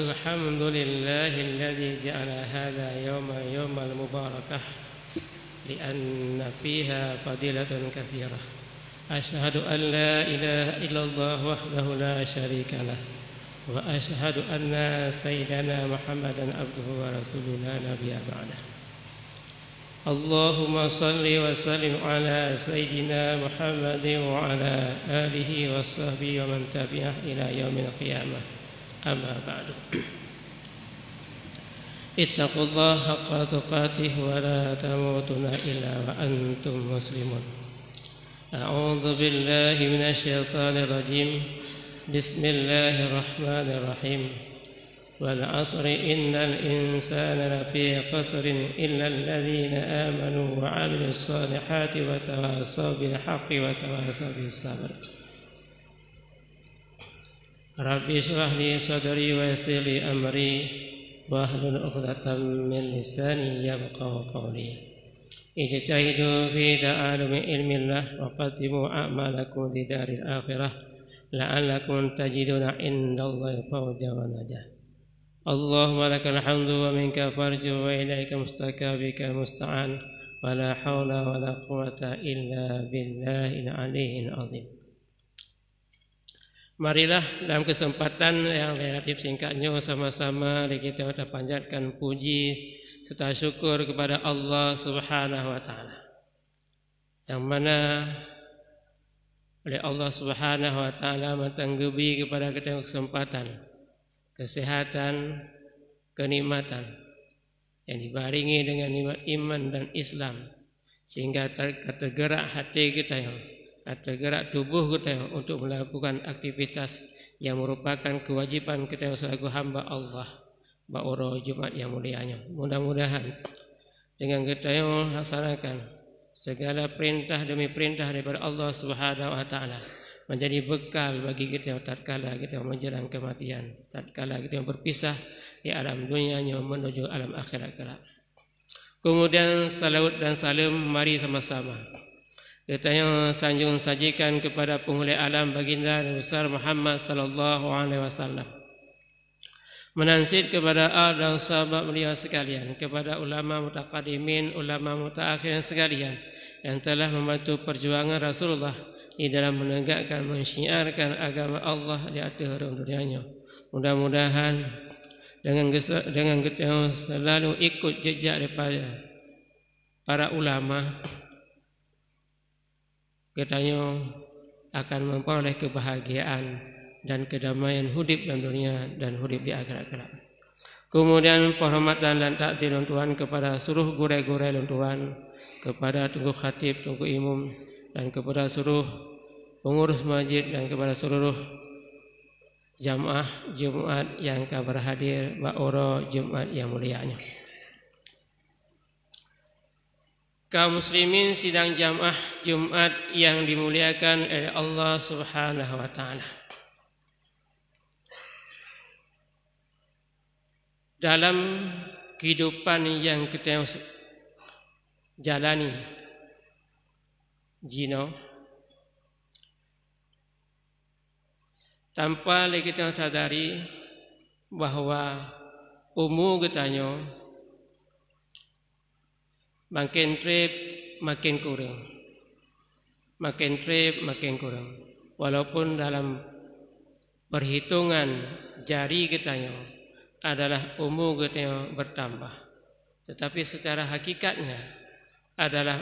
الحمد لله الذي جعل هذا يوم المباركة لأن فيها فضيلة كثيرة. أشهد أن لا إله إلا الله وحده لا شريك له، وأشهد أن سيدنا محمدا عبده ورسوله لا نبي بعده. اللهم صل وسلم على سيدنا محمد وعلى آله وصحبه ومن تبعه إلى يوم القيامة. أما بعد، اتقوا الله حق تقاته ولا تموتن إلا وأنتم مسلمون. أعوذ بالله من الشيطان الرجيم. بسم الله الرحمن الرحيم. والعصر إن الإنسان لفي خسر إلا الذين آمنوا وعملوا الصالحات وتواصوا بالحق وتواصوا بالصبر. Rabbi shrah li sadri wa yassir li amri wahlul 'uqdatam min lisani yafqahu qawli. Ijtahidu fi ta'allumi ilmillah wa qaddimu a'malakum li daril akhirah la'allakum tajiduna indallahi fawzan wa najah. Allahumma lakal hamdu wa minka farju wa ilaika mustaka bika musta'an wa la hawla wa la quwwata illa billahil aliyyil azim. Marilah dalam kesempatan yang relatif singkatnya sama-sama kita panjatkan puji serta syukur kepada Allah Subhanahu wa taala, yang mana oleh Allah Subhanahu wa taala mentanggubi kepada kita kesempatan, kesehatan, kenikmatan yang dibaringi dengan nikmat iman dan Islam, sehingga tergerak hati kita, tergerak tubuh kita untuk melakukan aktivitas yang merupakan kewajiban kita sebagai hamba Allah pada Jumat yang mulianya. Mudah-mudahan dengan kita laksanakan segala perintah demi perintah daripada Allah Subhanahu wa taala menjadi bekal bagi kita tatkala kita menjelang kematian, tatkala kita berpisah di alam dunianya menuju alam akhirat kelak. Kemudian salawat dan salam mari sama-sama kita yang sanjung sajikan kepada penghulu alam baginda Nabi besar Muhammad sallallahu alaihi wasallam, menansid kepada al dan sahabat beliau sekalian, kepada ulama mutaqaddimin, ulama mutaakhirin sekalian yang telah membantu perjuangan Rasulullah di dalam menegakkan, mensyiarkan agama Allah di atas dunianya. Mudah-mudahan dengan kita selalu ikut jejak daripada para ulama, katanya akan memperoleh kebahagiaan dan kedamaian hidup dalam dunia dan hidup di akhirat kelak. Kemudian penghormatan dan takdir Tuhan kepada seluruh guru-guru Tuhan, kepada Tunku Khatib, Tunku Imam, dan kepada seluruh pengurus masjid dan kepada seluruh jamaah Jumat yang akan berhadir pada Jumat yang mulianya. Kaum muslimin sidang jamaah Jumat yang dimuliakan oleh Allah Subhanahu wa taala. Dalam kehidupan yang kita jalani tanpa kita sadari bahawa umur kita makin trip makin kurang, makin trip makin kurang. Walaupun dalam perhitungan jari kita adalah umur kita bertambah, tetapi secara hakikatnya adalah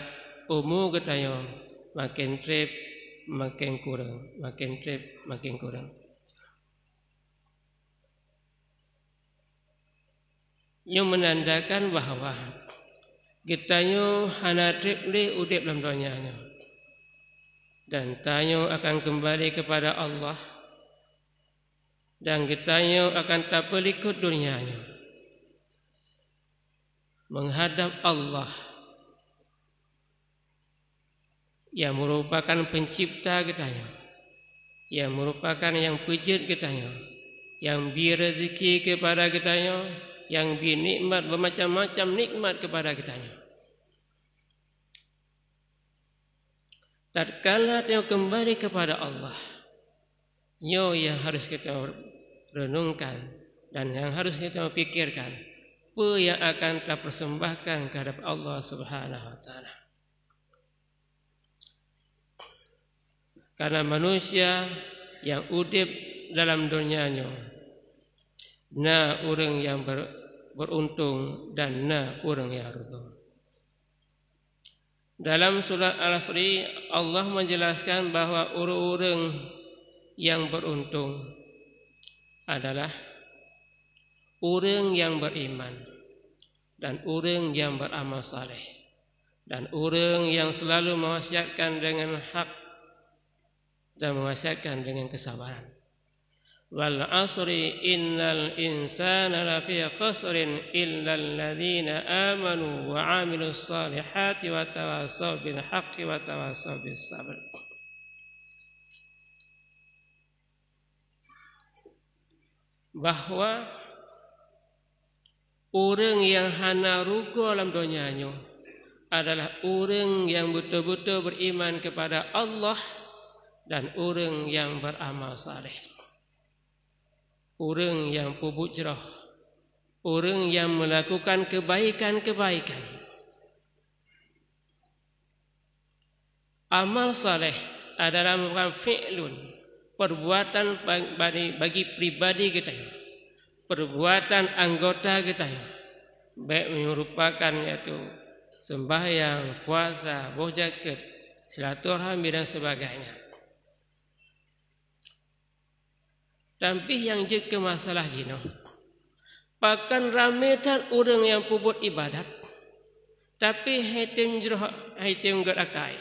umur kita makin trip makin kurang, makin trip makin kurang. Yang menandakan bahawa kita hana trip li udip dalam dunianya, dan tanya akan kembali kepada Allah, dan kita akan tak berikut dunianya menghadap Allah yang merupakan pencipta kita, yang merupakan yang pejat kita, yang beri rezeki kepada kita, yang beri nikmat bermacam-macam nikmat kepada kita. Tatkala dia kembali kepada Allah, yang harus kita renungkan dan yang harus kita pikirkan, apa yang akan kita persembahkan kepada Allah Subhanahu wa taala. Karena manusia yang udip dalam dunianya, na orang yang beruntung dan na orang yang rugi. Dalam surah Al-Asri, Allah menjelaskan bahawa orang-orang yang beruntung adalah orang yang beriman dan orang yang beramal saleh dan orang yang selalu mewasiatkan dengan hak dan mewasiatkan dengan kesabaran. Wal asri innal insana lafi khusrin illa alladhina amanu wa amilus salihati wa tawassaw bil haqqi wa tawassaw bis sabr. Bahawa orang yang hana rugi dalam dunianya adalah orang yang betul-betul beriman kepada Allah dan orang yang beramal saleh. Orang yang pubujrah, orang yang melakukan kebaikan-kebaikan. Amal saleh adalah merupakan fi'lun, perbuatan bagi pribadi kita, perbuatan anggota kita, baik merupakan yaitu sembahyang, puasa, zakat, silaturahmi dan sebagainya. Tapi yang jadi masalah jino, pakan rametan orang yang pubut ibadat, tapi haitim gerakai.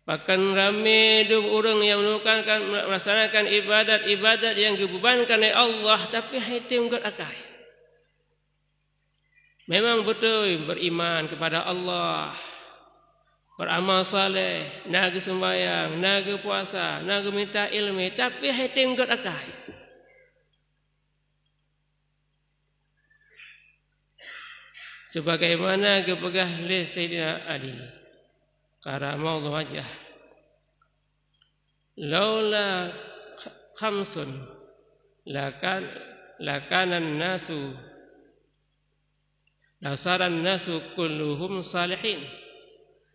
Pakan rame orang yang melaksanakan ibadat yang dibebankan oleh Allah, tapi haitim gerakai. Memang betul beriman kepada Allah, beramal saleh, naga sembahyang, naga puasa, naga minta ilmu, tapi haitim gerakai. Sebagaimana kepegah oleh Sayyidina Ali karamallahu wajhah, laula khamsun lakanan nasu lasaran nasu kulluhum salihin.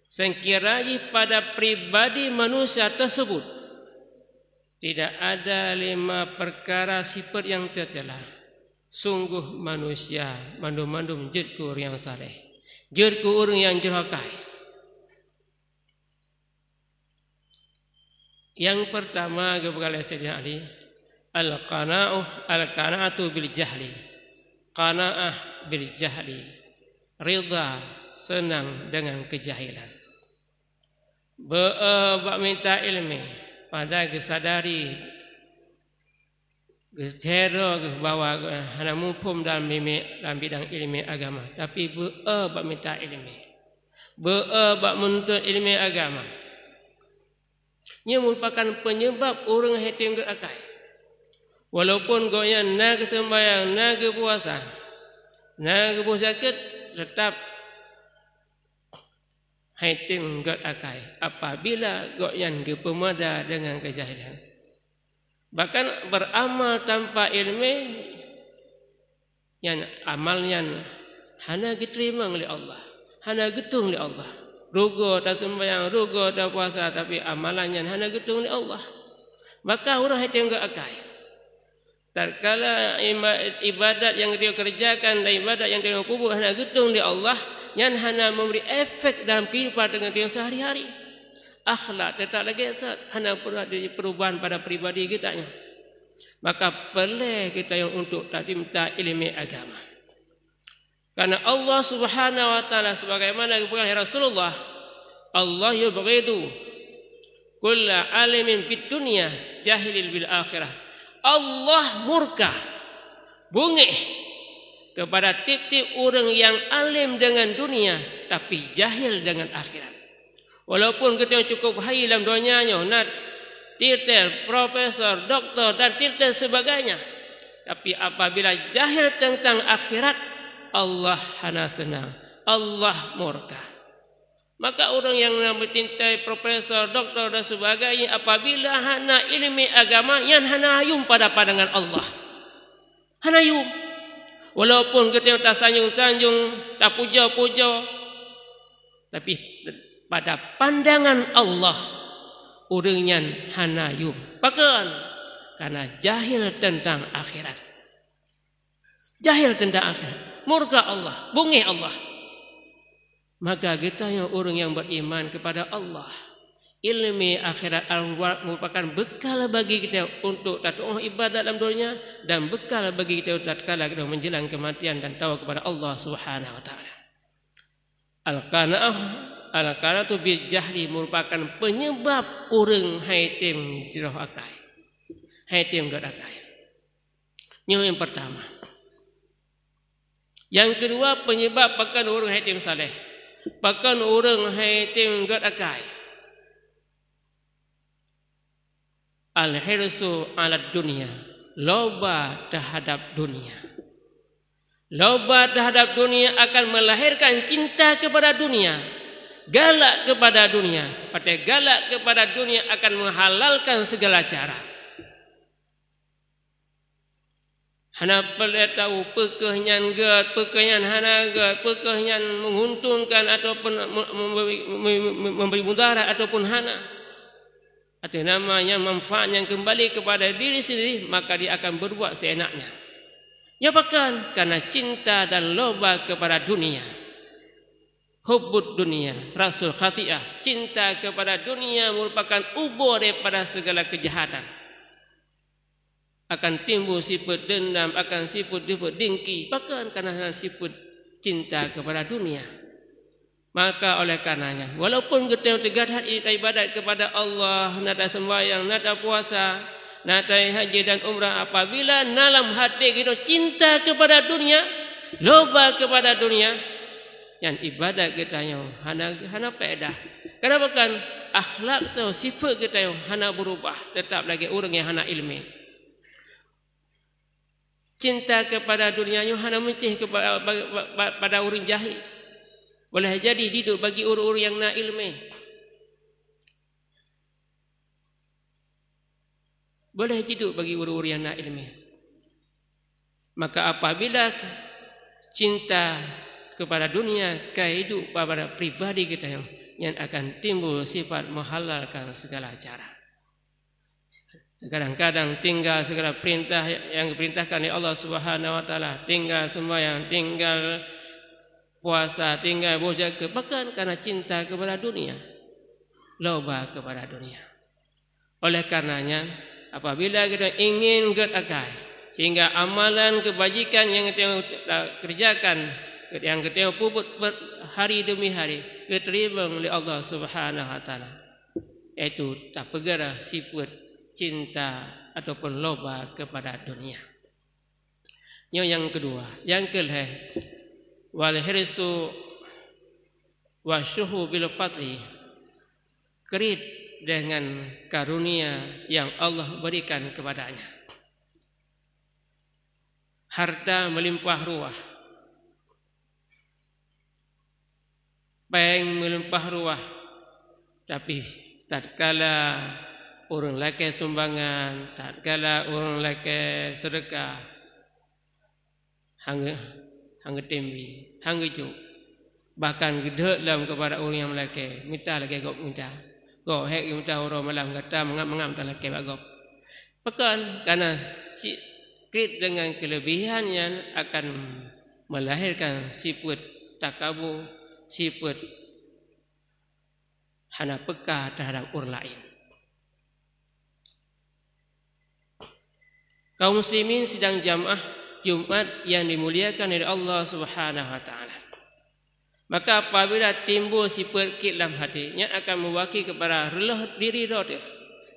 Sekiranya pada pribadi manusia tersebut tidak ada 5 perkara sifat yang tercela, sungguh manusia mandum-mandum jadku orang yang saleh, jadku orang yang jerakai. Yang pertama kepada Sayyidina Ali, al-qana'atu bil jahli. Qana'ah bil jahli, ridha, senang dengan kejahilan. Bak minta ilmu pada kesadari kecero bahwa hana mufhum dalam bidang ilmu agama, tapi bak minta ilmu, bak menuntut ilmu agama. Ia merupakan penyebab orang hati gerakai. Walaupun gonya naga sembahyang, naga puasa, naga zakat, tetap haitim gerakai apabila goyan dipemada dengan kejahilan. Bahkan beramal tanpa ilmu, yang amalnya hana diterima oleh Allah, hana getung oleh Allah. Rugo dah sembahyang, rugo dah puasa, tapi amalannya hana getung oleh Allah. Maka orang haitim gerakai. Tatkala ibadat yang dia kerjakan dan ibadat yang dia kubur hana getung oleh Allah, yang hana memberi efek dalam kehidupan dengan dia sehari-hari. Akhlak tetap lagi hana perubahan pada pribadi kita. Maka perlu kita yang untuk tadi minta ilmu agama. Karena Allah Subhanahu wa taala sebagaimana dikatakan Rasulullah, Allah yubghidu kulla alimin fid dunya jahilil bil akhirah. Allah murka, bungih kepada tiap-tiap orang yang alim dengan dunia tapi jahil dengan akhirat. Walaupun kita cukup hai dalam dunianya, nak titel, profesor, doktor dan titel sebagainya, tapi apabila jahil tentang akhirat, Allah hana senang, Allah murka. Maka orang yang bertintai profesor, doktor dan sebagainya, apabila hana ilmu agama yang hana ayum pada pandangan Allah. Hana ayum. Walaupun kita tak sanjung-sanjung, tak puja-puja, tapi pada pandangan Allah orang yang hana ayum. Bahkan karena jahil tentang akhirat. Jahil tentang akhirat. Murka Allah, bunyi Allah. Maka kita yang orang yang beriman kepada Allah, ilmu akhirat merupakan bekal bagi kita untuk taat ibadat dalam dunia dan bekal bagi kita tatkala kita menjelang kematian dan tahu kepada Allah Subhanahu wa taala. Al-qana'atu bil jahli merupakan penyebab orang haitim jirah akai. Haitim gad akai. Ini yang pertama. Yang kedua, penyebab bahkan orang haitim saleh. Bahkan orang haitim gad akai. Al-hirsu ala dunia, loba terhadap dunia. Loba terhadap dunia akan melahirkan cinta kepada dunia, galak kepada dunia. Pada galak kepada dunia akan menghalalkan segala cara. Hana perlu tahu pekehnya gad, pekehnya hana gad, pekehnya menguntungkan ataupun memberi mudarat ataupun hana. Atau namanya manfaat yang kembali kepada diri sendiri, maka dia akan berbuat seenaknya. Ya bahkan karena cinta dan loba kepada dunia. Hubbud dunia, rasul khati'ah. Cinta kepada dunia merupakan ubur daripada segala kejahatan. Akan timbul sifat dendam, akan sifat dengki, bahkan karena sifat cinta kepada dunia. Maka oleh karenanya, walaupun kita tegar ibadat kepada Allah, nada sembahyang, nada puasa, nada haji dan umrah, apabila dalam hati kita cinta kepada dunia, loba kepada dunia, yang ibadat kita yang hana faedah. Kenapa kan akhlak tu, sifat kita yang hana berubah, tetap lagi orang yang hana ilmu. Cinta kepada dunia yang hana mencih kepada orang jahil. Boleh jadi hidup bagi orang-orang yang nak ilmu. Boleh hidup bagi orang-orang yang nak ilmu. Maka apabila cinta kepada dunia, hidup pada pribadi kita yang akan timbul sifat menghalalkan segala cara. Kadang-kadang tinggal segala perintah yang diperintahkan oleh Allah Subhanahu wa taala, tinggal sembahyang, tinggal puasa, tinggal berjaga, bahkan karena cinta kepada dunia, loba kepada dunia. Oleh karenanya, apabila kita ingin gerakai, sehingga amalan kebajikan yang kita kerjakan, yang kita puput hari demi hari, diterima oleh Allah Subhanahu wa taala, itu tak pergera sifat cinta ataupun loba kepada dunia. Yang kedua, yang kelih, wal hirsu wasyuhu bil fadli, kerid dengan karunia yang Allah berikan kepadanya. Harta melimpah ruah, bank melimpah ruah, tapi tatkala orang lelaki sumbangan, tatkala orang lelaki sedekah, hangga tembi, hangga juk. Bahkan gede dalam kepada orang yang lelaki, minta lagi gop minta. Gop hek minta orang malam kata mengam tak lelaki bagop. Bahkan karena kait dengan kelebihan yang akan melahirkan sifat takabur, sifat hana peka terhadap orang lain. Kaum muslimin sedang jamaah Jumat yang dimuliakan oleh Allah Subhanahu wa taala. Maka apabila timbul sifat kit dalam hatinya akan mewakili kepada relah diri dia.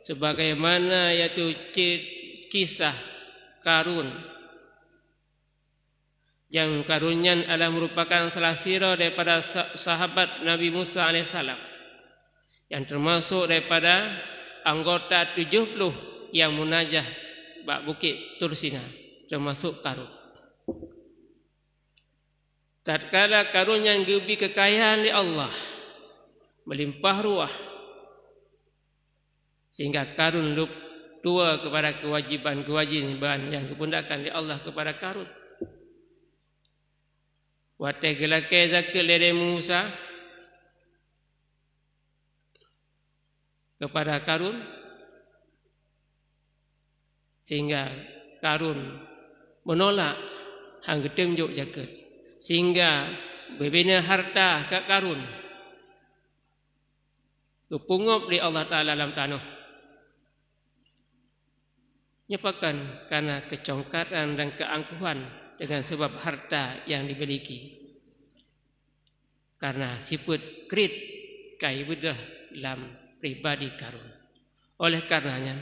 Sebagaimana iaitu kisah Karun. Yang Karunnya adalah merupakan salah sirah daripada sahabat Nabi Musa AS. Yang termasuk daripada anggota 70 yang munajah bak Bukit Tursina, termasuk Karun. Tatkala Karun yang diberi kekayaan oleh Allah, melimpah ruah, sehingga Karun lupa kepada kewajiban yang dipundakan oleh Allah kepada Karun. Watai gelakai zakat lere Musa kepada Karun, sehingga Karun menolak hang getemjuk zakat, sehingga berbina harta kat Karun kepungup di Allah Ta'ala dalam tanah. Nyepakan karena kecongkatan dan keangkuhan dengan sebab harta yang dimiliki. Karena sifat kerit kai bedah dalam pribadi Karun. Oleh karenanya,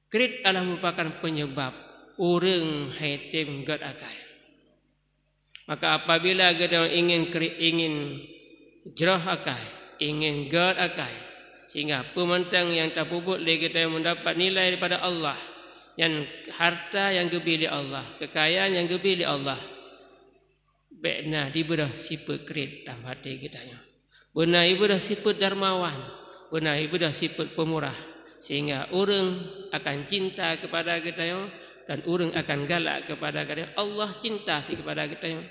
kerit adalah merupakan penyebab orang haitim gad akai. Maka apabila kita ingin jerah akai, ingin gad akai, sehingga pemantang yang tak puput lagi kita mendapat nilai daripada Allah, yang harta yang gebili Allah, kekayaan yang gebili Allah, baiknya diberi sifat kerit dalam hati kita. Benar diberi sifat dermawan, benar diberi sifat pemurah, sehingga orang akan cinta kepada kita, dan orang akan galak kepada kita. Allah cinta kepada kita.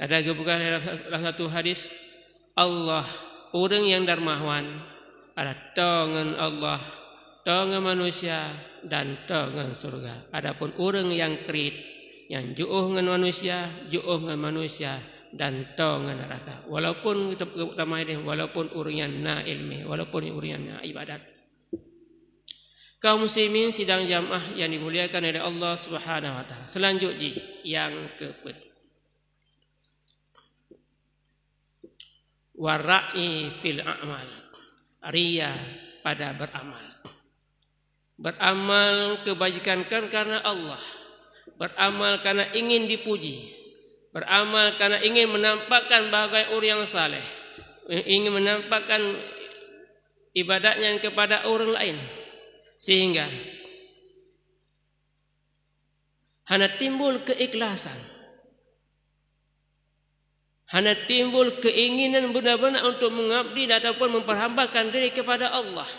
Ada kebukaan dalam satu hadis, Allah, orang yang dermawan ada tangan Allah, tangan manusia, dan tangan surga. Adapun orang yang kerit, yang ju'uh dengan manusia, dan tangan neraka. Walaupun kita utama ini, walaupun orang yang na ilmi, walaupun orang yang na ibadat. Kaum muslimin sidang jamaah yang dimuliakan oleh Allah Subhanahu wa taala. Selanjutnya yang keempat, wara'i fil a'mal, riya pada beramal. Beramal kebajikan karena Allah, beramal karena ingin dipuji, beramal karena ingin menampakkan bahagia orang yang saleh, ingin menampakkan ibadatnya kepada orang lain, sehingga hanya timbul keikhlasan, hanya timbul keinginan benar-benar untuk mengabdi ataupun memperhambakan diri kepada Allah.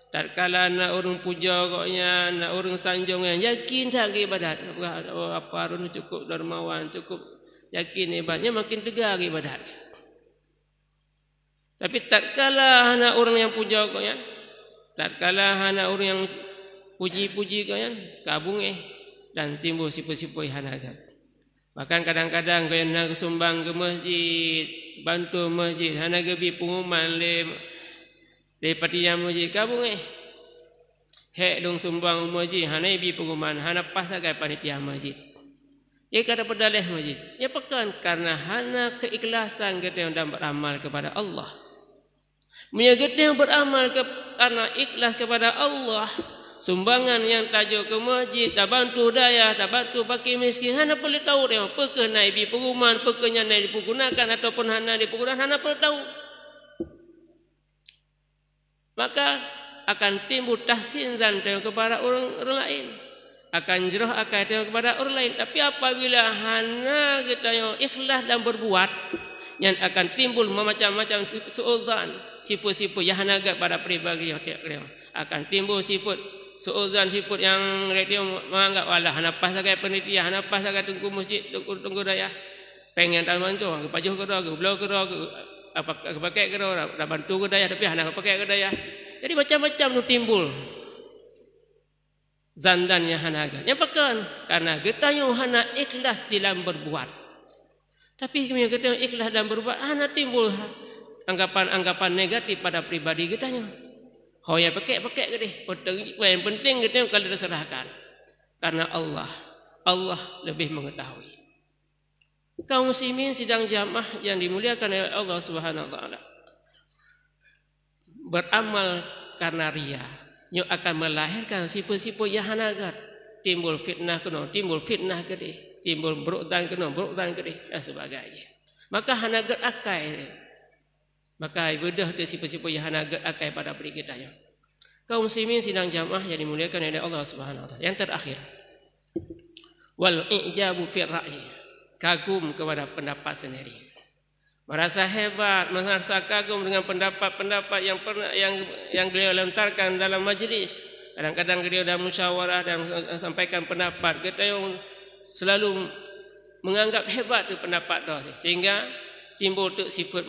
Tak kala nak orang puja koknya, nak orang sanjung yang yakin tak ibadat. Apa orang cukup dermawan, cukup yakin ibadatnya, makin tegar ibadat. Tapi tak kala nak orang yang puja koknya, tak kala nak orang yang puji-puji koknya, kabung dan timbul sifat-sifat hanagat. Bahkan kadang-kadang kau nak sumbang ke masjid, bantu masjid, hana gebi pengumuman daripada yang masjid kabung hek dong sumbang masjid, hana bi pengumuman, hana pas agai panitia masjid. Ia kata pedalih masjid. Ia pekan karena hana keikhlasan kita yang dalam beramal kepada Allah. Menjaga yang beramal karena ikhlas kepada Allah, sumbangan yang tajuk ke masjid, tak bantu daya, tak bantu pakai miskin, hana perlu tahu dia apakah naik bi pengumuman, apakahnya naik dipergunakan ataupun hana dipergunakan, hana perlu tahu. Maka akan timbul tahsin zan kepada orang lain, akan jerah akal kepada orang lain. Tapi apabila hana kita yang ikhlas dan berbuat, yang akan timbul macam-macam suuzan, sifat-sifat yang hana pada pribadi dia, akan timbul sifat suuzan, sifat yang dia menganggap walah hana pas sagai panitia, hana pas sagai tunggu masjid, tunggu daya, pengen tak bantu, pajuh ke dah, belau ke dah, apa pakai ke dah, dah bantu ke daya, tapi hana pakai ke daya. Jadi macam-macam tu timbul zandan yang hana agak. Yang pekan karena kita yang hana ikhlas dalam berbuat. Tapi kita yang ikhlas dalam berbuat, hana timbul anggapan-anggapan negatif pada pribadi kita nya. Kau yang pakai ke deh. Yang penting kita yang kalau diserahkan karena Allah lebih mengetahui. Kaum muslimin sidang jamaah yang dimuliakan oleh Allah Subhanahu wa taala. Beramal karena riya yang akan melahirkan sifat-sifat yang hanagat. Timbul fitnah kena, timbul fitnah gede, timbul berutan kena, berutan gede dan sebagainya. Maka hanagat akai. Maka ibadah itu sifat-sifat yang hanagat akai pada diri kita. Kaum muslimin sidang jamaah yang dimuliakan oleh Allah Subhanahu wa taala. Yang terakhir, wal i'jabu fi ra'yi, kagum kepada pendapat sendiri. merasa hebat, merasa kagum dengan pendapat-pendapat yang beliau lontarkan dalam majlis. Kadang-kadang beliau dalam musyawarah dan sampaikan pendapat, kita yang selalu menganggap hebat tu pendapat tu, sehingga timbul tu sifat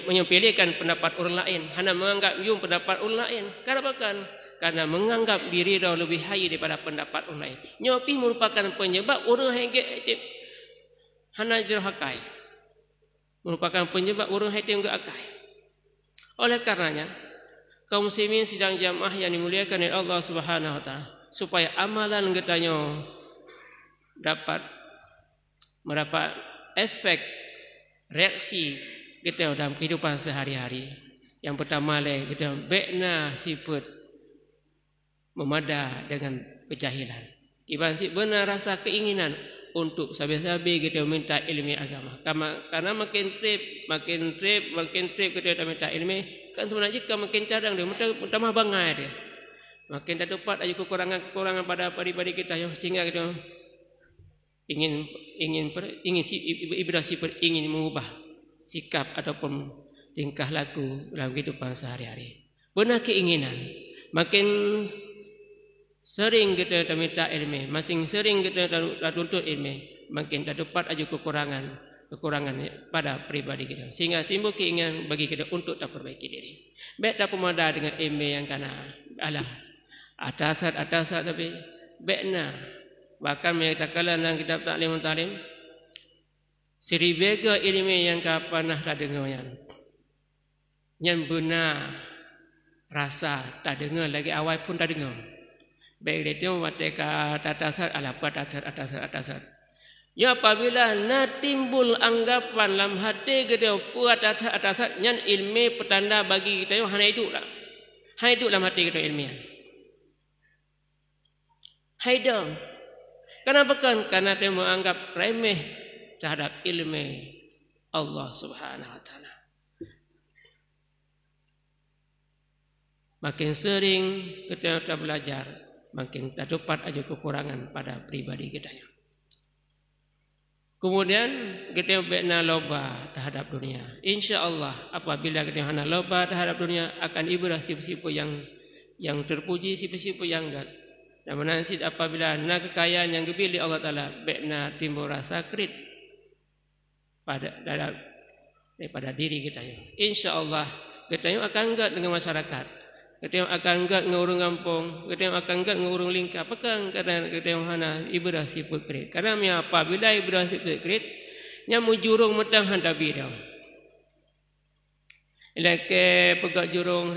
menyepelekan pendapat orang lain, hanya menganggap pendapat orang lain. Kenapa kan? Karena menganggap diri dah lebih high daripada pendapat orang lain. Nyopi merupakan penyebab orang hengget hana jerhakai. Merupakan penyebab orang hati enggak akai. Oleh karenanya, kaum muslimin sidang jamaah yang dimuliakan oleh Allah Subhanahu wa taala, supaya amalan kita dapat mendapat efek reaksi kita dalam kehidupan sehari-hari. Yang pertama kita bekna sifat memada dengan kejahilan. Ibarat benar rasa keinginan untuk sabi-sabi kita minta ilmu agama. Karena makin trip kita minta ilmu, kan sebenarnya jika makin cadang dia, tambah bangai dia. Makin tak dapat ada kekurangan pada pribadi kita yang sehingga kita ingin mengubah sikap ataupun tingkah laku dalam kehidupan sehari-hari. Benar keinginan, makin sering kita minta ilmu, makin sering kita tuntut ilmu, makin dapat ada kekurangan pada pribadi kita, sehingga timbul keinginan bagi kita untuk tak perbaiki diri. Baik tak pemada dengan ilmu yang kana alah atasat tapi baikna bahkan menyatakan dalam kitab Ta'lim Talim, seribega ilmu yang kau pernah tak dengar yang benar rasa tak dengar lagi awal pun tak dengar. Baik dia mateka tatasat alapa tatasat. Ya apabila na timbul anggapan dalam hati kita puat atasat nyan ilmu petanda bagi kita yo hanya itu lah. Hanya itu dalam hati kita ilmiah. Haidam. Kenapa kan? Karena dia menganggap remeh terhadap ilmu Allah Subhanahu wa taala. Makin sering kita belajar, makin terdapat aja kekurangan pada pribadi kita. Kemudian kita bina loba terhadap dunia. InsyaAllah apabila kita hana loba terhadap dunia, akan ibrah sifat-sifat yang terpuji, sifat-sifat yang enggak. Dan menanti apabila nak kekayaan yang dipilih Allah Taala, bina timbul rasa krit daripada diri kita. InsyaAllah kita akan enggak dengan masyarakat. Kita akan enggak ngurung kampung, kita akan enggak ngurung lingkap. Apakah kadang kita hana ibrah sifat krit. Karena apabila ibrah sifat krit, nya mujurung metang handa bidang. Ilake pegak jurung